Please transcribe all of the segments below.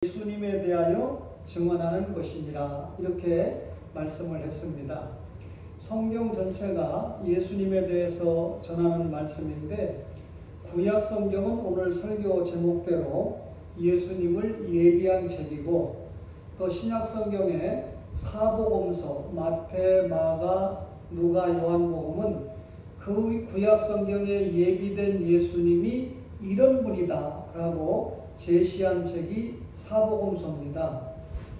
예수님에 대하여 증언하는 것이니라, 이렇게 말씀을 했습니다. 성경 전체가 예수님에 대해서 전하는 말씀인데, 구약 성경은 오늘 설교 제목대로 예수님을 예비한 책이고, 또 신약 성경의 사복음서 마태, 마가, 누가, 요한복음은 그 구약 성경에 예비된 예수님이 이런 분이다 라고 제시한 책이 사복음서입니다.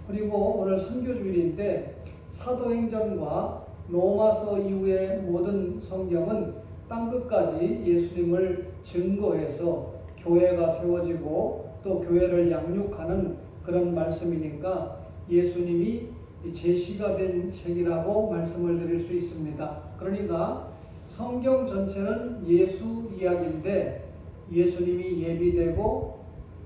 그리고 오늘 선교주일인데 사도행전과 로마서 이후의 모든 성경은 땅끝까지 예수님을 증거해서 교회가 세워지고 또 교회를 양육하는 그런 말씀이니까 예수님이 제시가 된 책이라고 말씀을 드릴 수 있습니다. 그러니까 성경 전체는 예수 이야기인데 예수님이 예비되고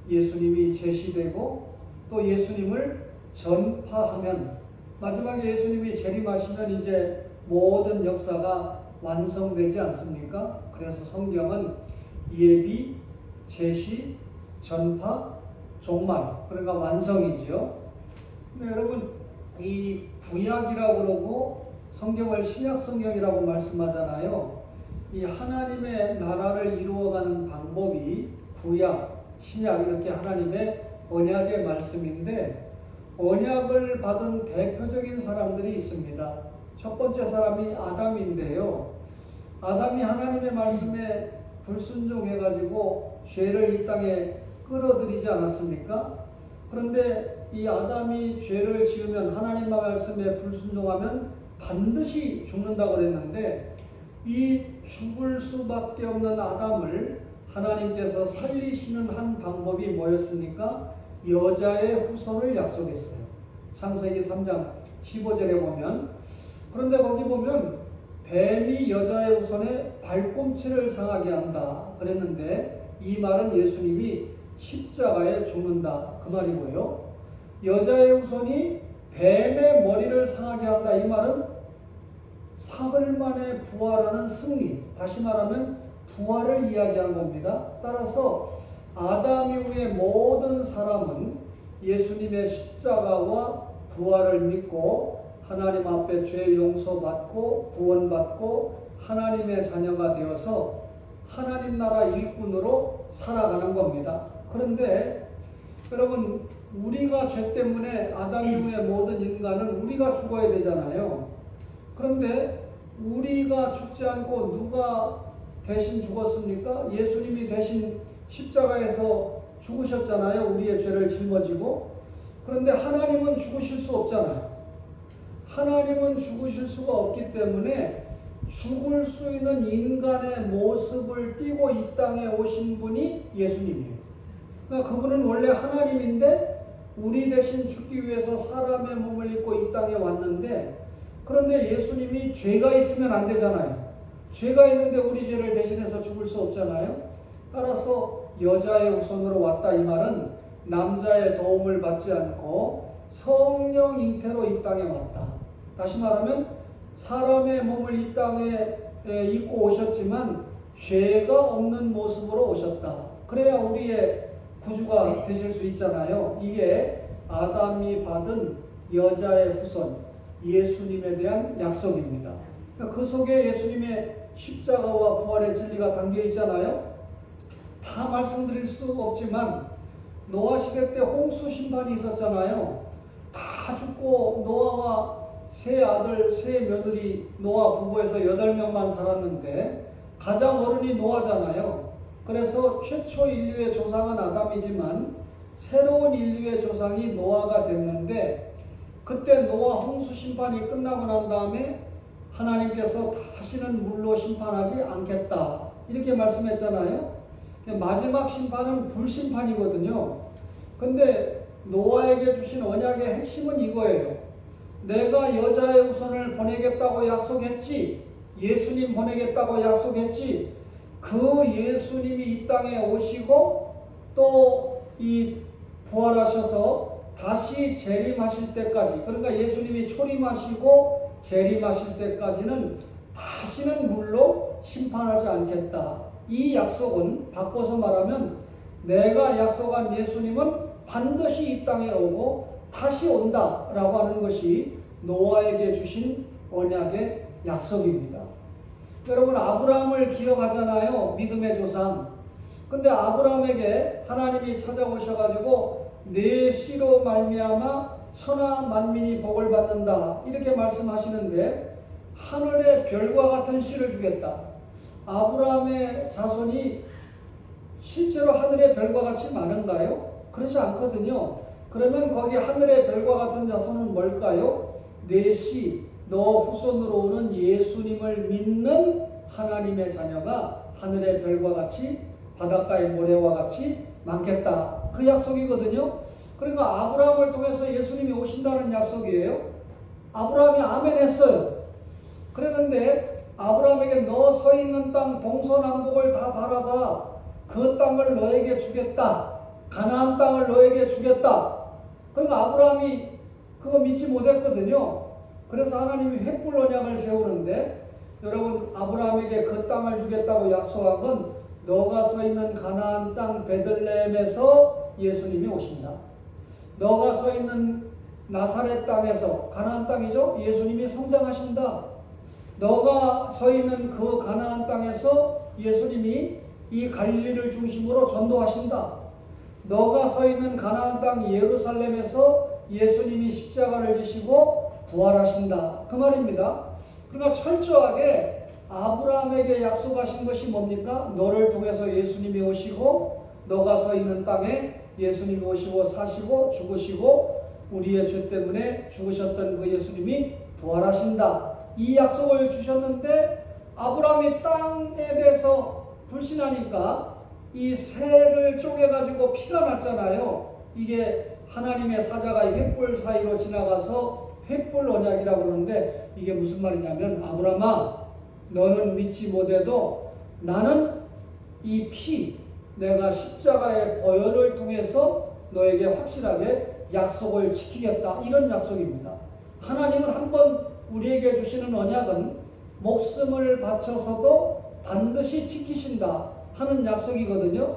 예수님이 제시되고 또 예수님을 전파하면 마지막에 예수님이 재림하시면 이제 모든 역사가 완성되지 않습니까? 그래서 성경은 예비, 제시, 전파, 종말, 그러니까 완성이지요. 근데 여러분, 이 구약이라고 그러고 성경을 신약 성경이라고 말씀하잖아요. 이 하나님의 나라를 이루어가는 방법이 구약, 신약 이렇게 하나님의 언약의 말씀인데, 언약을 받은 대표적인 사람들이 있습니다. 첫 번째 사람이 아담인데요. 아담이 하나님의 말씀에 불순종해가지고 죄를 이 땅에 끌어들이지 않았습니까? 그런데 이 아담이 죄를 지으면 하나님의 말씀에 불순종하면 반드시 죽는다고 그랬는데, 이 죽을 수밖에 없는 아담을 하나님께서 살리시는 한 방법이 뭐였습니까? 여자의 후손을 약속했어요. 창세기 3장 15절에 보면, 그런데 거기 보면 뱀이 여자의 후손의 발꿈치를 상하게 한다 그랬는데, 이 말은 예수님이 십자가에 죽는다 그 말이고요. 여자의 후손이 뱀의 머리를 상하게 한다, 이 말은 사흘 만에 부활하는 승리, 다시 말하면 부활을 이야기한 겁니다. 따라서 아담 이후의 모든 사람은 예수님의 십자가와 부활을 믿고 하나님 앞에 죄 용서받고 구원받고 하나님의 자녀가 되어서 하나님 나라 일꾼으로 살아가는 겁니다. 그런데 여러분, 우리가 죄 때문에 아담 이후의 모든 인간은 우리가 죽어야 되잖아요. 그런데 우리가 죽지 않고 누가 대신 죽었습니까? 예수님이 대신 십자가에서 죽으셨잖아요. 우리의 죄를 짊어지고. 그런데 하나님은 죽으실 수 없잖아요. 하나님은 죽으실 수가 없기 때문에 죽을 수 있는 인간의 모습을 띠고 이 땅에 오신 분이 예수님이에요. 그러니까 그분은 원래 하나님인데 우리 대신 죽기 위해서 사람의 몸을 입고 이 땅에 왔는데, 그런데 예수님이 죄가 있으면 안 되잖아요. 죄가 있는데 우리 죄를 대신해서 죽을 수 없잖아요. 따라서 여자의 후손으로 왔다, 이 말은 남자의 도움을 받지 않고 성령 잉태로 이 땅에 왔다. 다시 말하면 사람의 몸을 이 땅에 입고 오셨지만 죄가 없는 모습으로 오셨다. 그래야 우리의 구주가 되실 수 있잖아요. 이게 아담이 받은 여자의 후손 예수님에 대한 약속입니다. 그 속에 예수님의 십자가와 부활의 진리가 담겨 있잖아요. 다 말씀드릴 수 없지만 노아 시대 때 홍수 심판이 있었잖아요. 다 죽고 노아와 세 아들, 세 며느리 노아 부부에서 8명만 살았는데 가장 어른이 노아잖아요. 그래서 최초 인류의 조상은 아담이지만 새로운 인류의 조상이 노아가 됐는데, 그때 노아 홍수 심판이 끝나고 난 다음에 하나님께서 다시는 물로 심판하지 않겠다 이렇게 말씀했잖아요. 마지막 심판은 불심판이거든요. 근데 노아에게 주신 언약의 핵심은 이거예요. 내가 여자의 후손을 보내겠다고 약속했지, 예수님 보내겠다고 약속했지, 그 예수님이 이 땅에 오시고 또 이 부활하셔서 다시 재림하실 때까지, 그러니까 예수님이 초림하시고 재림하실 때까지는 다시는 물로 심판하지 않겠다. 이 약속은 바꿔서 말하면 내가 약속한 예수님은 반드시 이 땅에 오고 다시 온다라고 하는 것이 노아에게 주신 언약의 약속입니다. 여러분, 아브라함을 기억하잖아요. 믿음의 조상. 근데 아브라함에게 하나님이 찾아오셔가지고 내 씨로 말미암아 천하 만민이 복을 받는다 이렇게 말씀하시는데, 하늘의 별과 같은 씨를 주겠다. 아브라함의 자손이 실제로 하늘의 별과 같이 많은가요? 그렇지 않거든요. 그러면 거기 하늘의 별과 같은 자손은 뭘까요? 내 씨, 너 후손으로 오는 예수님을 믿는 하나님의 자녀가 하늘의 별과 같이 바닷가의 모래와 같이 많겠다. 그 약속이거든요. 그러니까 아브라함을 통해서 예수님이 오신다는 약속이에요. 아브라함이 아멘 했어요. 그랬는데 아브라함에게 너 서 있는 땅 동서남북을 다 바라봐. 그 땅을 너에게 주겠다. 가나안 땅을 너에게 주겠다. 그러니까 아브라함이 그거 믿지 못했거든요. 그래서 하나님이 횃불 언약을 세우는데, 여러분, 아브라함에게 그 땅을 주겠다고 약속한 건 너가 서 있는 가나안 땅 베들레헴에서 예수님이 오신다. 너가 서 있는 나사렛 땅에서, 가나안 땅이죠, 예수님이 성장하신다. 너가 서 있는 그 가나안 땅에서 예수님이 이 갈릴리를 중심으로 전도하신다. 너가 서 있는 가나안 땅 예루살렘에서 예수님이 십자가를 지시고 부활하신다. 그 말입니다. 그러니까 철저하게 아브라함에게 약속하신 것이 뭡니까? 너를 통해서 예수님이 오시고 너가 서 있는 땅에 예수님이 오시고 사시고 죽으시고 우리의 죄 때문에 죽으셨던 그 예수님이 부활하신다. 이 약속을 주셨는데 아브라함이 땅에 대해서 불신하니까 이 새를 쪼개가지고 피가 났잖아요. 이게 하나님의 사자가 횃불 사이로 지나가서 횃불 언약이라고 그러는데, 이게 무슨 말이냐면, 아브라함아, 너는 믿지 못해도 나는 이 피, 내가 십자가의 보혈을 통해서 너에게 확실하게 약속을 지키겠다. 이런 약속입니다. 하나님은 한번 우리에게 주시는 언약은 목숨을 바쳐서도 반드시 지키신다 하는 약속이거든요.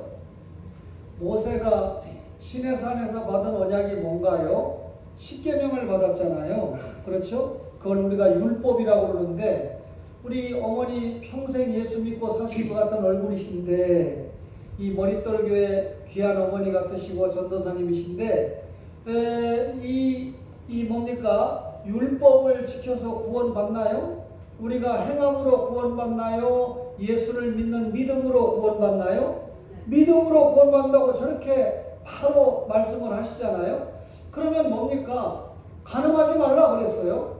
모세가 시내산에서 받은 언약이 뭔가요? 십계명을 받았잖아요. 그렇죠? 그걸 우리가 율법이라고 그러는데, 우리 어머니 평생 예수 믿고 사실 것 같은 얼굴이신데, 이 머릿돌교회 귀한 어머니 같으시고 전도사님이신데, 이 뭡니까? 율법을 지켜서 구원받나요? 우리가 행함으로 구원받나요? 예수를 믿는 믿음으로 구원받나요? 믿음으로 구원받는다고 저렇게 바로 말씀을 하시잖아요. 그러면 뭡니까? 간음하지 말라 그랬어요.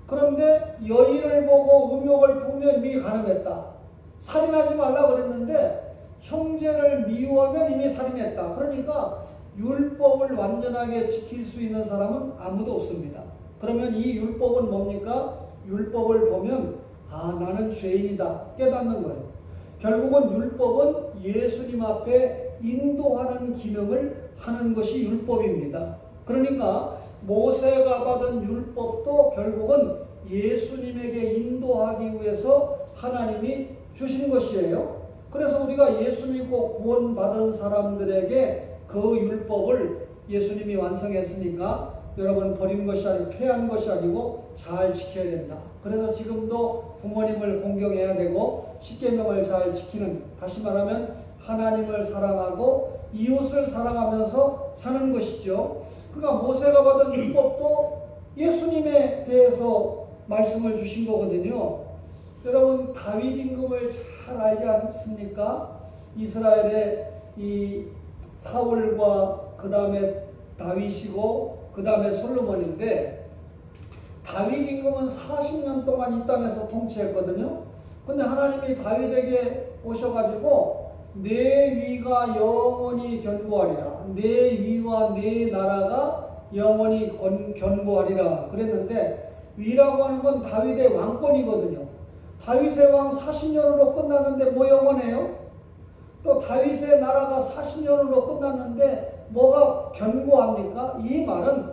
그런데 여인을 보고 음욕을 보면 이미 간음했다. 살인하지 말라 그랬는데 형제를 미워하면 이미 살인했다. 그러니까 율법을 완전하게 지킬 수 있는 사람은 아무도 없습니다. 그러면 이 율법은 뭡니까? 율법을 보면 아, 나는 죄인이다 깨닫는 거예요. 결국은 율법은 예수님 앞에 인도하는 기능을 하는 것이 율법입니다. 그러니까 모세가 받은 율법도 결국은 예수님에게 인도하기 위해서 하나님이 주신 것이에요. 그래서 우리가 예수 믿고 구원받은 사람들에게 그 율법을 예수님이 완성했으니까 여러분 버린 것이 아니고 폐한 것이 아니고 잘 지켜야 된다. 그래서 지금도 부모님을 공경해야 되고 십계명을 잘 지키는, 다시 말하면 하나님을 사랑하고 이웃을 사랑하면서 사는 것이죠. 그러니까 모세가 받은 율법도 예수님에 대해서 말씀을 주신 거거든요. 여러분 다윗 임금을 잘 알지 않습니까? 이스라엘의 이 사울과 그 다음에 다윗이고 그 다음에 솔로몬인데, 다윗 임금은 40년 동안 이 땅에서 통치했거든요. 근데 하나님이 다윗에게 오셔가지고 내 위가 영원히 견고하리라, 내 위와 내 나라가 영원히 견고하리라 그랬는데, 위라고 하는 건 다윗의 왕권이거든요. 다윗의 왕 40년으로 끝났는데 뭐 영원해요? 또 다윗의 나라가 40년으로 끝났는데 뭐가 견고합니까? 이 말은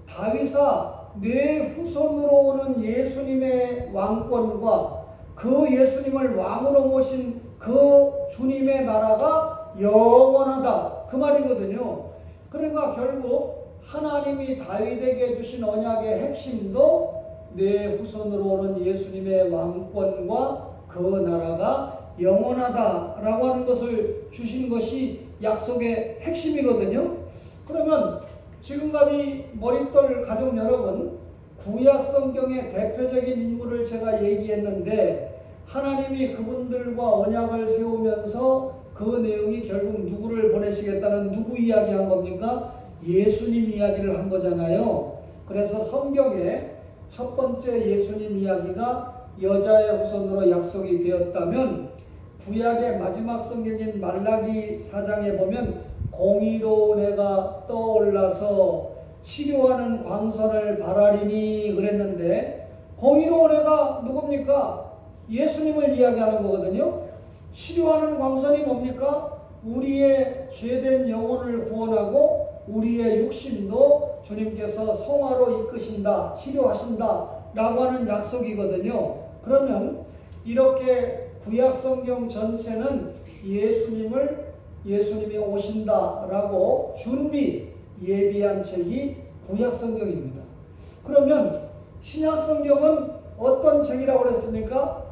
다윗아, 내 후손으로 오는 예수님의 왕권과 그 예수님을 왕으로 모신 그 주님의 나라가 영원하다 그 말이거든요. 그러니까 결국 하나님이 다윗에게 주신 언약의 핵심도 내 후손으로 오는 예수님의 왕권과 그 나라가 영원하다라고 하는 것을 주신 것이 약속의 핵심이거든요. 그러면 지금까지 머릿돌 가족 여러분, 구약 성경의 대표적인 인물을 제가 얘기했는데 하나님이 그분들과 언약을 세우면서 그 내용이 결국 누구를 보내시겠다는 누구 이야기한 겁니까? 예수님 이야기를 한 거잖아요. 그래서 성경에 첫 번째 예수님 이야기가 여자의 후손으로 약속이 되었다면 구약의 마지막 성경인 말라기 4장에 보면 공의로운 해가 떠올라서 치료하는 광선을 바라리니 그랬는데 공의로운 해가 누굽니까? 예수님을 이야기하는 거거든요. 치료하는 광선이 뭡니까? 우리의 죄된 영혼을 구원하고 우리의 육신도 주님께서 성화로 이끄신다, 치료하신다 라고 하는 약속이거든요. 그러면 이렇게 구약 성경 전체는 예수님이 오신다라고 예비한 책이 구약 성경입니다. 그러면 신약 성경은 어떤 책이라고 그랬습니까?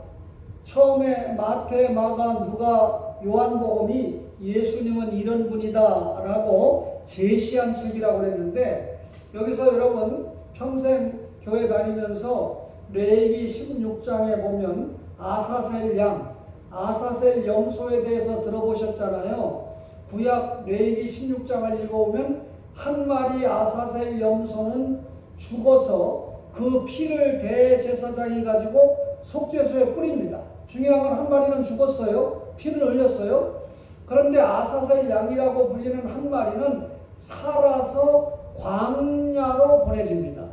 처음에 마태, 마가, 누가, 요한복음이 예수님은 이런 분이다 라고 제시한 책이라고 그랬는데, 여기서 여러분 평생 교회 다니면서 레위기 16장에 보면 아사셀 양, 아사셀 염소에 대해서 들어보셨잖아요. 구약 레위기 16장을 읽어보면 한 마리 아사셀 염소는 죽어서 그 피를 대제사장이 가지고 속죄소에 뿌립니다. 중요한 건 한 마리는 죽었어요. 피를 흘렸어요. 그런데 아사셀 양이라고 불리는 한 마리는 살아서 광야로 보내집니다.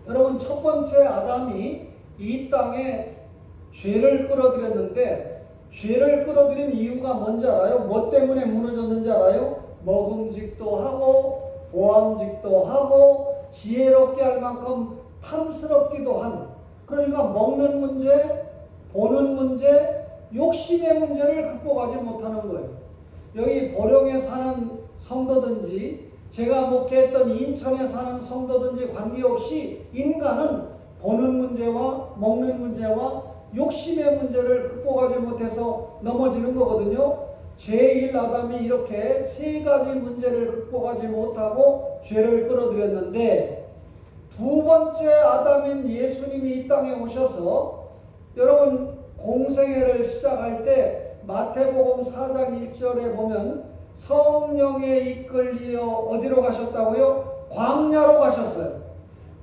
여러분, 첫 번째 아담이 이 땅에 죄를 끌어들였는데, 죄를 끌어들인 이유가 뭔지 알아요? 뭐 때문에 무너졌는지 알아요? 먹음직도 하고 보암직도 하고 지혜롭게 할 만큼 탐스럽기도 한, 그러니까 먹는 문제, 보는 문제, 욕심의 문제를 극복하지 못하는 거예요. 여기 보령에 사는 성도든지 제가 목회했던 인천에 사는 성도든지 관계없이 인간은 보는 문제와 먹는 문제와 욕심의 문제를 극복하지 못해서 넘어지는 거거든요. 제1아담이 이렇게 세 가지 문제를 극복하지 못하고 죄를 끌어들였는데, 두 번째 아담인 예수님이 이 땅에 오셔서 여러분 공생애를 시작할 때 마태복음 4장 1절에 보면 성령에 이끌리어 어디로 가셨다고요? 광야로 가셨어요.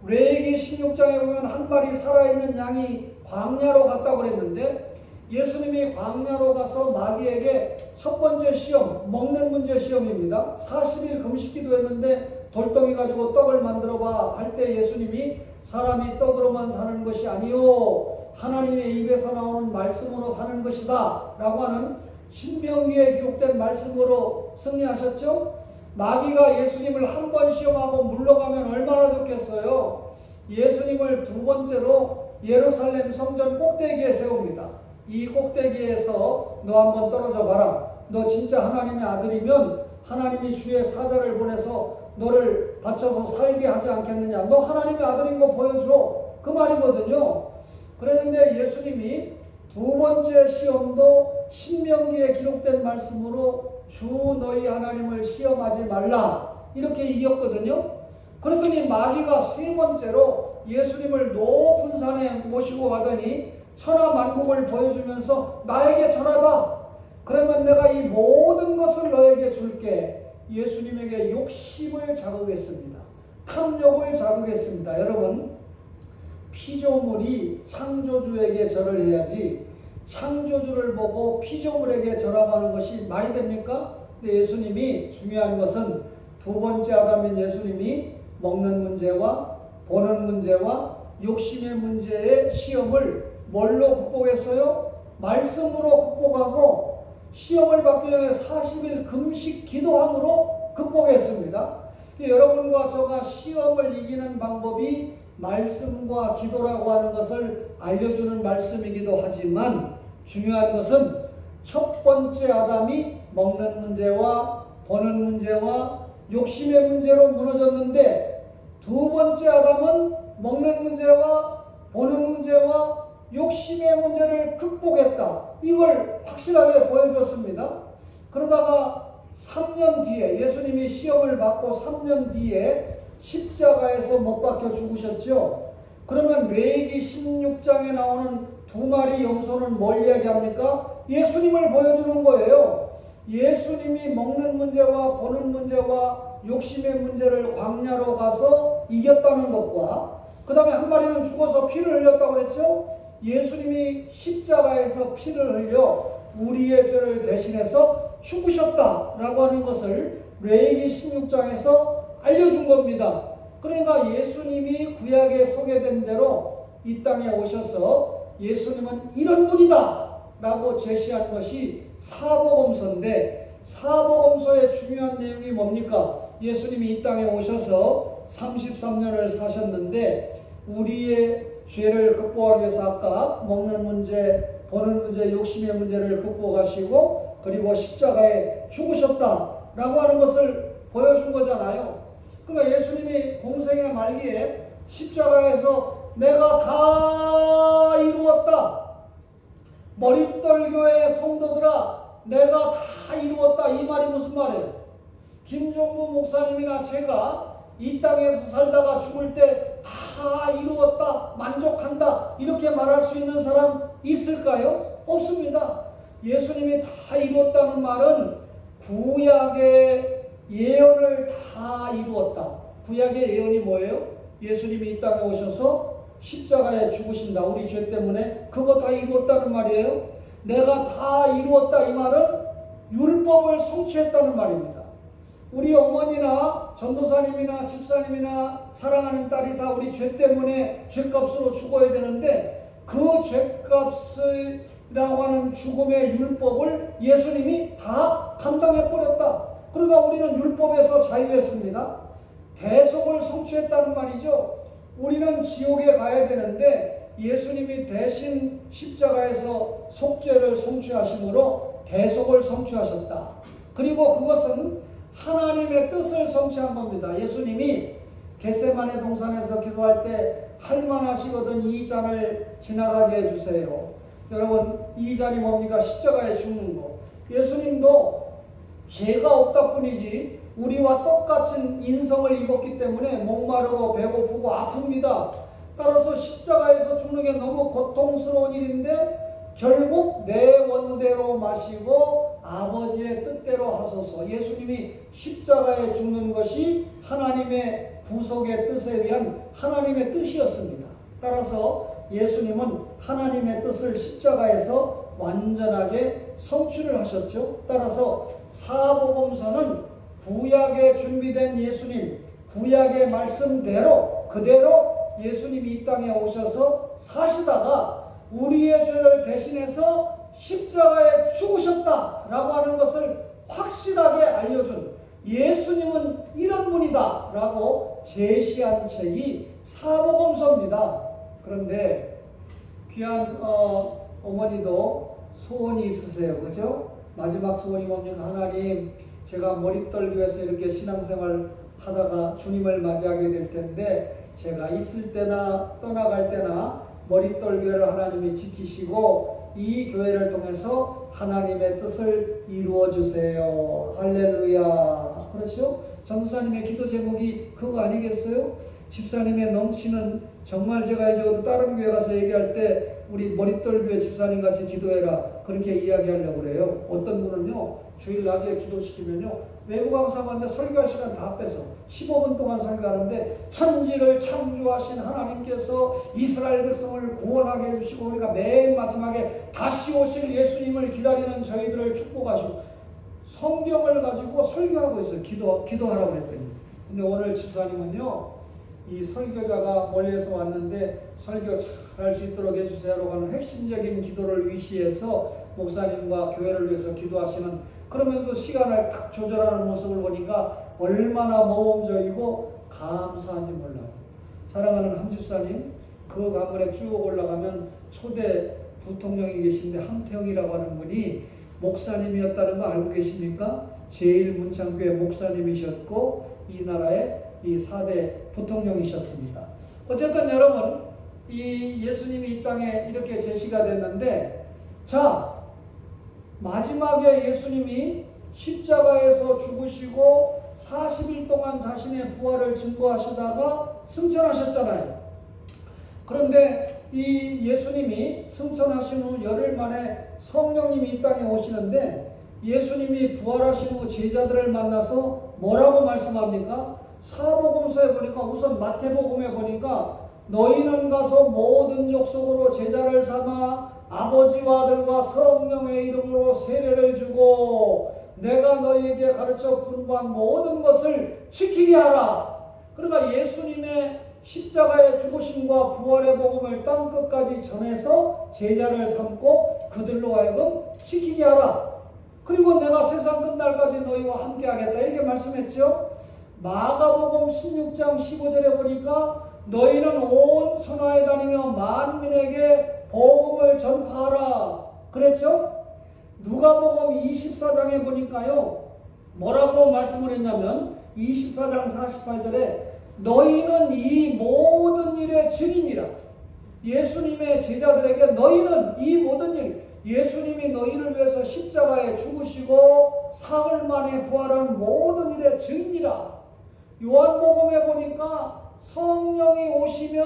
레위기 16장에 보면 한 마리 살아있는 양이 광야로 갔다고 그랬는데, 예수님이 광야로 가서 마귀에게 첫 번째 시험, 먹는 문제 시험입니다. 40일 금식기도 했는데 돌덩이 가지고 떡을 만들어봐 할 때 예수님이 사람이 떡으로만 사는 것이 아니요 하나님의 입에서 나오는 말씀으로 사는 것이다 라고 하는 신명기에 기록된 말씀으로 승리하셨죠. 마귀가 예수님을 한 번 시험하고 물러가면 얼마나 좋겠어요. 예수님을 두 번째로 예루살렘 성전 꼭대기에 세웁니다. 이 꼭대기에서 너 한번 떨어져 봐라. 너 진짜 하나님의 아들이면 하나님이 주의 사자를 보내서 너를 바쳐서 살게 하지 않겠느냐. 너 하나님의 아들인 거 보여줘. 그 말이거든요. 그랬는데 예수님이 두 번째 시험도 신명기에 기록된 말씀으로 주 너희 하나님을 시험하지 말라 이렇게 이겼거든요. 그랬더니 마귀가 세 번째로 예수님을 높은 산에 모시고 가더니 천하만국을 보여주면서 나에게 절하라. 그러면 내가 이 모든 것을 너에게 줄게. 예수님에게 욕심을 자극했습니다. 탐욕을 자극했습니다. 여러분, 피조물이 창조주에게 절을 해야지 창조주를 보고 피조물에게 절하는 것이 말이 됩니까? 근데 예수님이 중요한 것은 두 번째 아담인 예수님이 먹는 문제와 보는 문제와 욕심의 문제의 시험을 뭘로 극복했어요? 말씀으로 극복하고 시험을 받기 전에 40일 금식 기도함으로 극복했습니다. 여러분과 저가 시험을 이기는 방법이 말씀과 기도라고 하는 것을 알려주는 말씀이기도 하지만, 중요한 것은 첫 번째 아담이 먹는 문제와 보는 문제와 욕심의 문제로 무너졌는데 두 번째 아담은 먹는 문제와 보는 문제와 욕심의 문제를 극복했다. 이걸 확실하게 보여줬습니다. 그러다가 3년 뒤에 예수님이 시험을 받고 3년 뒤에 십자가에서 못 박혀 죽으셨죠. 그러면 레위기 16장에 나오는 두 마리 염소는 뭘 이야기합니까? 예수님을 보여주는 거예요. 예수님이 먹는 문제와 보는 문제와 욕심의 문제를 광야로 가서 이겼다는 것과 그 다음에 한 마리는 죽어서 피를 흘렸다고 그랬죠. 예수님이 십자가에서 피를 흘려 우리의 죄를 대신해서 죽으셨다라고 하는 것을 레위기 16장에서 알려준 겁니다. 그러니까 예수님이 구약에 소개된 대로 이 땅에 오셔서 예수님은 이런 분이다 라고 제시한 것이 사복음서인데, 사복음서의 중요한 내용이 뭡니까? 예수님이 이 땅에 오셔서 33년을 사셨는데 우리의 죄를 극복하기 위해서 아까 먹는 문제, 보는 문제, 욕심의 문제를 극복하시고 그리고 십자가에 죽으셨다라고 하는 것을 보여준 거잖아요. 그러니까 예수님이 공생의 말기에 십자가에서 내가 다 이루었다. 머릿돌교회 성도들아, 내가 다 이루었다. 이 말이 무슨 말이에요? 김종부 목사님이나 제가 이 땅에서 살다가 죽을 때 다 이루었다, 만족한다 이렇게 말할 수 있는 사람 있을까요? 없습니다. 예수님이 다 이루었다는 말은 구약의 예언을 다 이루었다. 구약의 예언이 뭐예요? 예수님이 이 땅에 오셔서 십자가에 죽으신다. 우리 죄 때문에 그거 다 이루었다는 말이에요. 내가 다 이루었다 이 말은 율법을 성취했다는 말입니다. 우리 어머니나 전도사님이나 집사님이나 사랑하는 딸이 다 우리 죄 때문에 죄값으로 죽어야 되는데 그 죄값이라고 하는 죽음의 율법을 예수님이 다 감당해버렸다. 그러니까 우리는 율법에서 자유했습니다. 대속을 성취했다는 말이죠. 우리는 지옥에 가야 되는데 예수님이 대신 십자가에서 속죄를 성취하심으로 대속을 성취하셨다. 그리고 그것은 하나님의 뜻을 성취한 겁니다. 예수님이 겟세마네 동산에서 기도할 때 할만하시거든 이 잔을 지나가게 해주세요. 여러분, 이 잔이 뭡니까? 십자가에 죽는 거. 예수님도 죄가 없다 뿐이지 우리와 똑같은 인성을 입었기 때문에 목마르고 배고프고 아픕니다. 따라서 십자가에서 죽는 게 너무 고통스러운 일인데 결국 내 원대로 마시고 아버지의 뜻대로 하소서. 예수님이 십자가에 죽는 것이 하나님의 구속의 뜻에 의한 하나님의 뜻이었습니다. 따라서 예수님은 하나님의 뜻을 십자가에서 완전하게 성취를 하셨죠. 따라서 사복음서는 구약에 준비된 예수님, 구약의 말씀대로 그대로 예수님이 이 땅에 오셔서 사시다가 우리의 죄를 대신해서 십자가에 죽으셨다라고 하는 것을 확실하게 알려준 예수님은 이런 분이다 라고 제시한 책이 사복음서입니다. 그런데 귀한 어머니도 소원이 있으세요. 그죠? 마지막 소원이 뭡니까? 하나님, 제가 머릿돌교에서 이렇게 신앙생활 하다가 주님을 맞이하게 될 텐데 제가 있을 때나 떠나갈 때나 머릿돌교회를 하나님이 지키시고 이 교회를 통해서 하나님의 뜻을 이루어 주세요. 할렐루야. 그렇죠? 전도사님의 기도 제목이 그거 아니겠어요? 집사님의 넘치는, 정말 제가 이제 다른 교회 가서 얘기할 때 우리 머릿돌교회 집사님 같이 기도해라 그렇게 이야기하려고 그래요. 어떤 분은요, 주일 낮에 기도시키면요, 외부 강사 갔는데 설교할 시간 다 뺏어 15분 동안 설교하는데 천지를 창조하신 하나님께서 이스라엘 백성을 구원하게 해주시고 우리가 맨 마지막에 다시 오실 예수님을 기다리는 저희들을 축복하시고 성경을 가지고 설교하고 있어요. 기도하라고 그랬더니. 근데 오늘 집사님은요, 이 설교자가 멀리에서 왔는데 설교 잘 할 수 있도록 해주세요라고 하는 핵심적인 기도를 위시해서 목사님과 교회를 위해서 기도하시는, 그러면서 시간을 딱 조절하는 모습을 보니까 얼마나 모범적이고 감사한지 몰라요. 사랑하는 함집사님, 그 가문에 쭉 올라가면 초대 부통령이 계신데 함태영이라고 하는 분이 목사님이었다는 거 알고 계십니까? 제1문창교회 목사님이셨고 이 나라의 이 4대 부통령이셨습니다. 어쨌든 여러분, 이 예수님이 이 땅에 이렇게 제시가 됐는데, 자, 마지막에 예수님이 십자가에서 죽으시고 40일 동안 자신의 부활을 증거하시다가 승천하셨잖아요. 그런데 이 예수님이 승천하신 후 열흘 만에 성령님이 이 땅에 오시는데, 예수님이 부활하신 후 제자들을 만나서 뭐라고 말씀합니까? 사복음서에 보니까, 우선 마태복음에 보니까 너희는 가서 모든 족속으로 제자를 삼아 아버지와 아들과 성령의 이름으로 세례를 주고 내가 너희에게 가르쳐 분부한 모든 것을 지키게 하라. 그러니까 예수님의 십자가의 죽으심과 부활의 복음을 땅끝까지 전해서 제자를 삼고 그들로 하여금 지키게 하라. 그리고 내가 세상 끝날까지 너희와 함께 하겠다, 이렇게 말씀했죠. 마가복음 16장 15절에 보니까 너희는 온 천하에 다니며 만민에게 복음을 전파하라 그랬죠. 누가복음 24장에 보니까요, 뭐라고 말씀을 했냐면 24장 48절에 너희는 이 모든 일의 증인이라. 예수님의 제자들에게 너희는 이 모든 일, 예수님이 너희를 위해서 십자가에 죽으시고 사흘 만에 부활한 모든 일의 증인이라. 요한복음에 보니까 성령이 오시면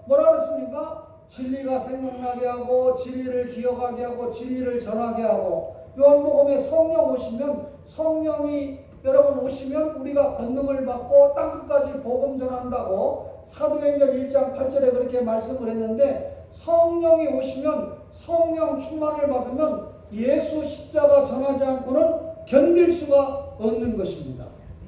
뭐라 그랬습니까? 진리가 생각나게 하고 진리를 기억하게 하고 진리를 전하게 하고. 요한복음에 성령 오시면, 성령이 여러분 오시면 우리가 권능을 받고 땅끝까지 복음 전한다고 사도행전 1장 8절에 그렇게 말씀을 했는데, 성령이 오시면, 성령 충만을 받으면 예수 십자가 전하지 않고는 견딜 수가 없는 것입니다.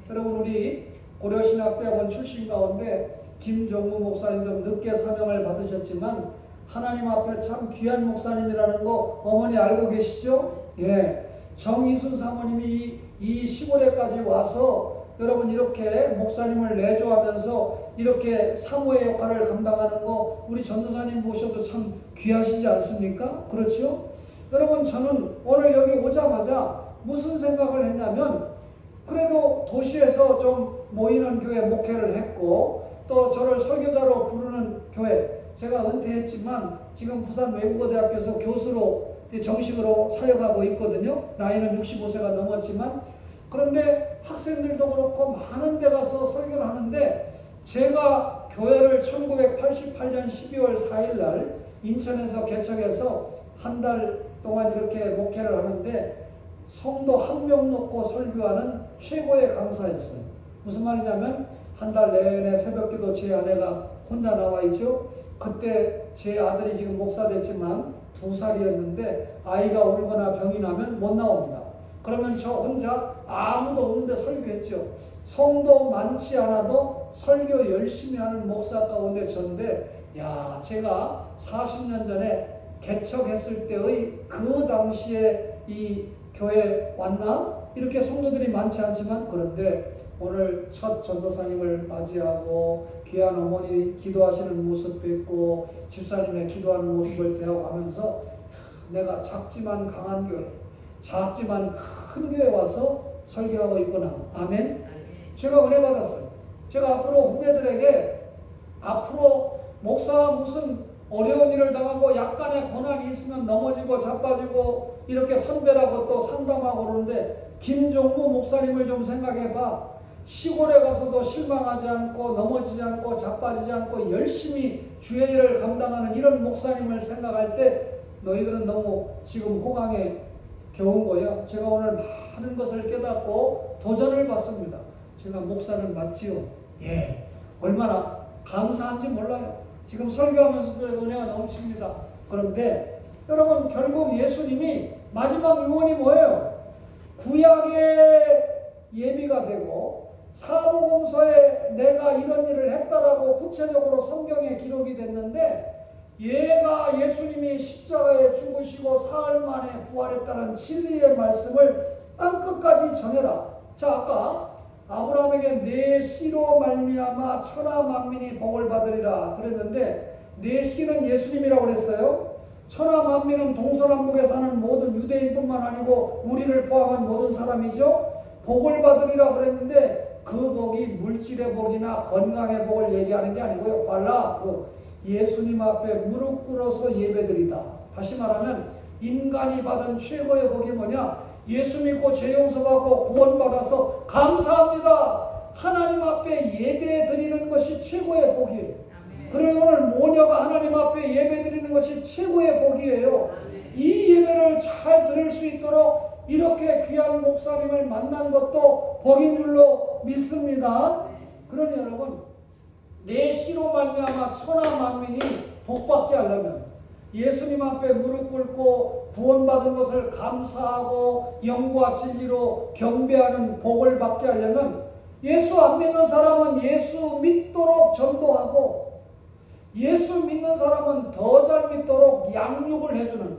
여러분, 우리 고려신학대학원 출신 가운데 김종무 목사님 좀 늦게 사명을 받으셨지만 하나님 앞에 참 귀한 목사님이라는 거 어머니 알고 계시죠? 예, 정희순 사모님이 이 시골에까지 와서 여러분 이렇게 목사님을 내조하면서 이렇게 사모의 역할을 감당하는 거 우리 전도사님 모셔도 참 귀하시지 않습니까? 그렇죠? 여러분, 저는 오늘 여기 오자마자 무슨 생각을 했냐면, 그래도 도시에서 좀 모이는 교회 목회를 했고 또 저를 설교자로 부르는 교회, 제가 은퇴했지만 지금 부산 외국어대학교에서 교수로 정식으로 사역하고 있거든요. 나이는 65세가 넘었지만. 그런데 학생들도 그렇고 많은 데 가서 설교를 하는데, 제가 교회를 1988년 12월 4일 날 인천에서 개척해서 한 달 동안 이렇게 목회를 하는데 성도 한 명 놓고 설교하는 최고의 강사였어요. 무슨 말이냐면 한 달 내내 새벽기도 제 아내가 혼자 나와 있죠. 그때 제 아들이 지금 목사 됐지만 2살이었는데 아이가 울거나 병이 나면 못 나옵니다. 그러면 저 혼자 아무도 없는데 설교했죠. 성도 많지 않아도 설교 열심히 하는 목사 가운데 저인데, 야, 제가 40년 전에 개척했을 때의 그 당시에 이 교회 왔나? 이렇게 성도들이 많지 않지만, 그런데 오늘 첫 전도사님을 맞이하고 귀한 어머니 기도하시는 모습 뵙고 집사님의 기도하는 모습을 대하면서 내가 작지만 강한 교회, 작지만 큰 교회 와서 설교하고 있구나. 아멘. 제가 은혜 받았어요. 제가 앞으로 후배들에게 앞으로 목사 무슨 어려운 일을 당하고 약간의 고난이 있으면 넘어지고 자빠지고 이렇게 선배라고 또 상담하고 그러는데, 김종무 목사님을 좀 생각해봐. 시골에 가서도 실망하지 않고 넘어지지 않고 자빠지지 않고 열심히 주의 일을 감당하는 이런 목사님을 생각할 때 너희들은 너무 지금 호강에 겨운 거예요. 제가 오늘 많은 것을 깨닫고 도전을 받습니다. 제가 목사는 맞지요? 예. 얼마나 감사한지 몰라요. 지금 설교하면서도 은혜가 넘칩니다. 그런데 여러분, 결국 예수님이 마지막 유언이 뭐예요? 구약의 예비가 되고 사복음서에 내가 이런 일을 했다라고 구체적으로 성경에 기록이 됐는데, 얘가 예수님이 십자가에 죽으시고 사흘 만에 부활했다는 진리의 말씀을 땅끝까지 전해라. 자, 아까 아브라함에게 내 씨로 말미암아 천하 만민이 복을 받으리라 그랬는데, 내 씨는 예수님이라고 그랬어요. 천하만민은 동서남북에 사는 모든 유대인뿐만 아니고 우리를 포함한 모든 사람이죠. 복을 받으리라 그랬는데 그 복이 물질의 복이나 건강의 복을 얘기하는 게 아니고요. 발라 예수님 앞에 무릎 꿇어서 예배드리다. 다시 말하면 인간이 받은 최고의 복이 뭐냐? 예수 믿고 죄 용서받고 구원받아서 감사합니다. 하나님 앞에 예배 드리는 것이 최고의 복이에요. 그래서 오늘 모녀가 하나님 앞에 예배 드리는 것이 최고의 복이에요. 이 예배를 잘 드릴 수 있도록 이렇게 귀한 목사님을 만난 것도 복인 줄로 믿습니다. 그러니 여러분, 내 시로 말미암아 천하 만민이 복받게 하려면 예수님 앞에 무릎 꿇고 구원받은 것을 감사하고 영과 진리로 경배하는 복을 받게 하려면 예수 안 믿는 사람은 예수 믿도록 전도하고 예수 믿는 사람은 더 잘 믿도록 양육을 해주는,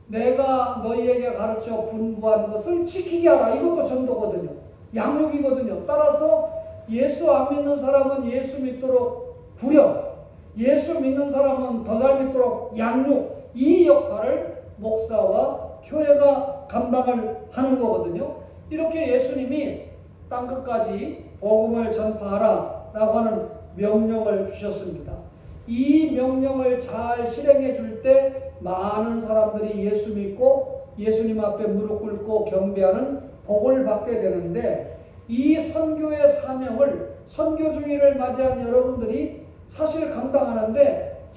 내가 너희에게 가르쳐 분부한 것을 지키게 하라. 이것도 전도거든요. 양육이거든요. 따라서 예수 안 믿는 사람은 예수 믿도록 구려, 예수 믿는 사람은 더 잘 믿도록 양육, 이 역할을 목사와 교회가 감당을 하는 거거든요. 이렇게 예수님이 땅끝까지 복음을 전파하라 라고 하는 명령을 주셨습니다. 이 명령을 잘 실행해 줄 때 많은 사람들이 예수 믿고 예수님 앞에 무릎 꿇고 경배하는 복을 받게 되는데, 이 선교의 사명을, 선교주의를 맞이한 여러분들이 사실 감당하는데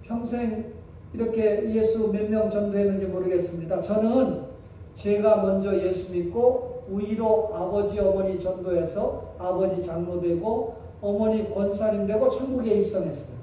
평생 이렇게 예수 몇 명 전도했는지 모르겠습니다. 저는 제가 먼저 예수 믿고 우리로 아버지 어머니 전도해서 아버지 장로 되고 어머니 권사님 되고 천국에 입성했어요.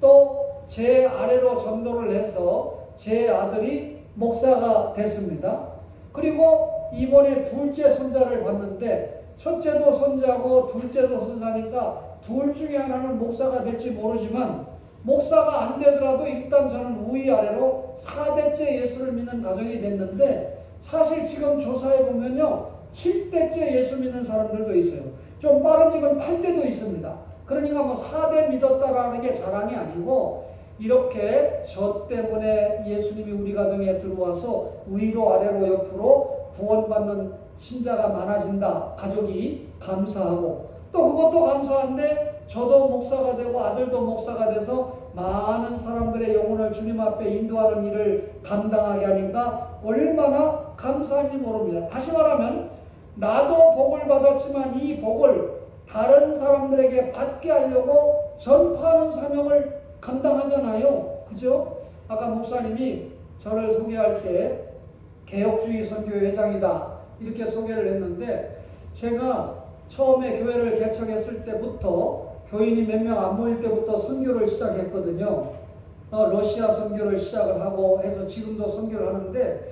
또 제 아래로 전도를 해서 제 아들이 목사가 됐습니다. 그리고 이번에 둘째 손자를 봤는데 첫째도 손자고 둘째도 손자니까 둘 중에 하나는 목사가 될지 모르지만 목사가 안 되더라도 일단 저는 위아래로 4대째 예수를 믿는 가정이 됐는데, 사실 지금 조사해 보면요 7대째 예수 믿는 사람들도 있어요. 좀 빠른 지금 8대도 있습니다. 그러니까 뭐 4대 믿었다라는 게 자랑이 아니고, 이렇게 저 때문에 예수님이 우리 가정에 들어와서 위로 아래로 옆으로 구원받는 신자가 많아진다. 가족이 감사하고, 또 그것도 감사한데 저도 목사가 되고 아들도 목사가 돼서 많은 사람들의 영혼을 주님 앞에 인도하는 일을 감당하게 하니까 얼마나 감사한지 모릅니다. 다시 말하면 나도 복을 받았지만 이 복을 다른 사람들에게 받게 하려고 전파하는 사명을 감당하잖아요. 그죠? 아까 목사님이 저를 소개할 때 개혁주의 선교회장이다 이렇게 소개를 했는데, 제가 처음에 교회를 개척했을 때부터 교인이 몇 명 안 모일 때부터 선교를 시작했거든요. 러시아 선교를 시작을 하고 해서 지금도 선교를 하는데,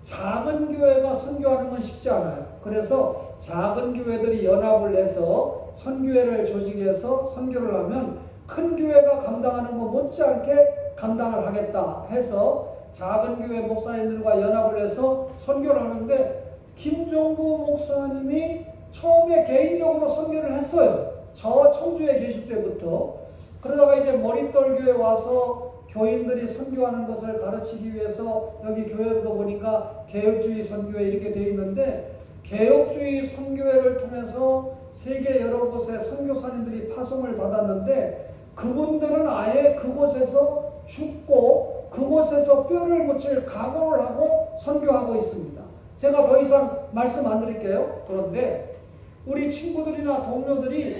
작은 교회가 선교하는 건 쉽지 않아요. 그래서 작은 교회들이 연합을 해서 선교회를 조직해서 선교를 하면 큰 교회가 감당하는 것 못지않게 감당을 하겠다 해서 작은 교회 목사님들과 연합을 해서 선교를 하는데, 김종부 목사님이 처음에 개인적으로 선교를 했어요. 저 청주에 계실 때부터. 그러다가 이제 머릿돌교에 와서 교인들이 선교하는 것을 가르치기 위해서 여기 교회도 보니까 개혁주의 선교회 이렇게 되어 있는데, 개혁주의 선교회를 통해서 세계 여러 곳에 선교사님들이 파송을 받았는데, 그분들은 아예 그곳에서 죽고 그곳에서 뼈를 묻힐 각오를 하고 선교하고 있습니다. 제가 더 이상 말씀 안 드릴게요. 그런데 우리 친구들이나 동료들이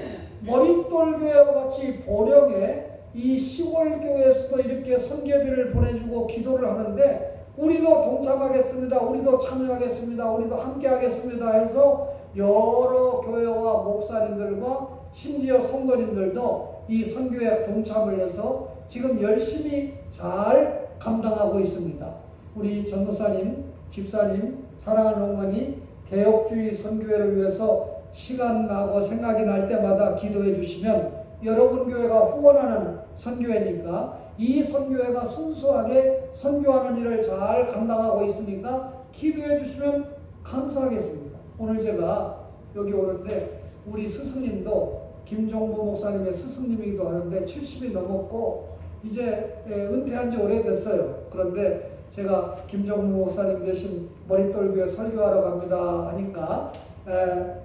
머릿돌교회와 같이 보령에 이 시골 교회에서도 이렇게 선교비를 보내주고 기도를 하는데, 우리도 동참하겠습니다. 우리도 참여하겠습니다. 우리도 함께 하겠습니다 해서 여러 교회와 목사님들과 심지어 성도님들도 이 선교에 동참을 해서 지금 열심히 잘 감당하고 있습니다. 우리 전도사님, 집사님, 사랑하는 어머니, 개혁주의 선교회를 위해서 시간 나고 생각이 날 때마다 기도해 주시면 여러분 교회가 후원하는 선교회니까 이 선교회가 순수하게 선교하는 일을 잘 감당하고 있으니까 기도해 주시면 감사하겠습니다. 오늘 제가 여기 오는데 우리 스승님도 김종부 목사님의 스승님이기도 하는데 70이 넘었고 이제 은퇴한 지 오래됐어요. 그런데 제가 김정무 목사님 대신 머릿돌교회 설교하러 갑니다 하니까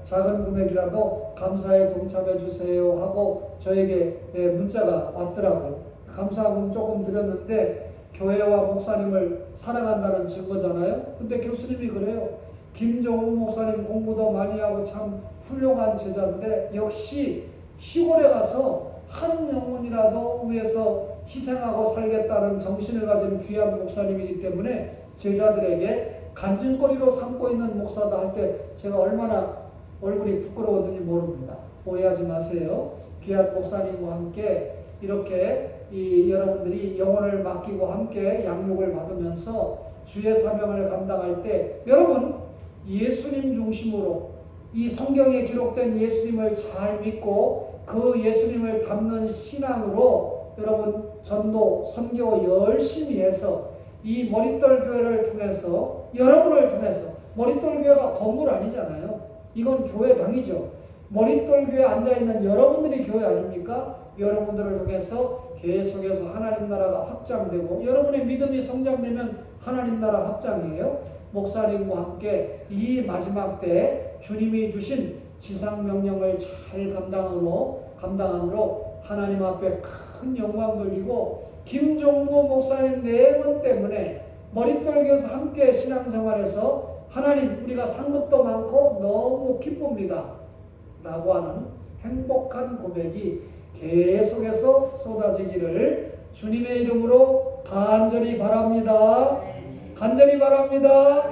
작은 금액이라도 감사에 동참해 주세요 하고 저에게 문자가 왔더라고요. 감사금 조금 드렸는데 교회와 목사님을 사랑한다는 증거잖아요. 근데 교수님이 그래요. 김정우 목사님 공부도 많이 하고 참 훌륭한 제자인데 역시 시골에 가서 한 영혼이라도 위해서 희생하고 살겠다는 정신을 가진 귀한 목사님이기 때문에 제자들에게 간증거리로 삼고 있는 목사다 할 때 제가 얼마나 얼굴이 부끄러웠는지 모릅니다. 오해하지 마세요. 귀한 목사님과 함께 이렇게 여러분들이 영혼을 맡기고 함께 양육을 받으면서 주의 사명을 감당할 때 여러분 예수님 중심으로 이 성경에 기록된 예수님을 잘 믿고 그 예수님을 담는 신앙으로 여러분 전도, 선교 열심히 해서 이 머릿돌 교회를 통해서 여러분을 통해서 머릿돌 교회가 건물 아니잖아요. 이건 교회당이죠. 머릿돌 교회에 앉아있는 여러분들이 교회 아닙니까? 여러분들을 통해서 계속해서 하나님 나라가 확장되고 여러분의 믿음이 성장되면 하나님 나라 확장이에요. 목사님과 함께 이 마지막 때 주님이 주신 지상명령을 잘 감당함으로 하나님 앞에 큰 영광 돌리고 김종무 목사님 내분 때문에 머릿돌교에서 함께 신앙생활해서 하나님 우리가 상급도 많고 너무 기쁩니다 라고 하는 행복한 고백이 계속해서 쏟아지기를 주님의 이름으로 간절히 바랍니다. 간절히 바랍니다.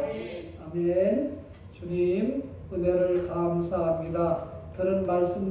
아멘. 주님 은혜를 감사합니다. 들은 말씀대로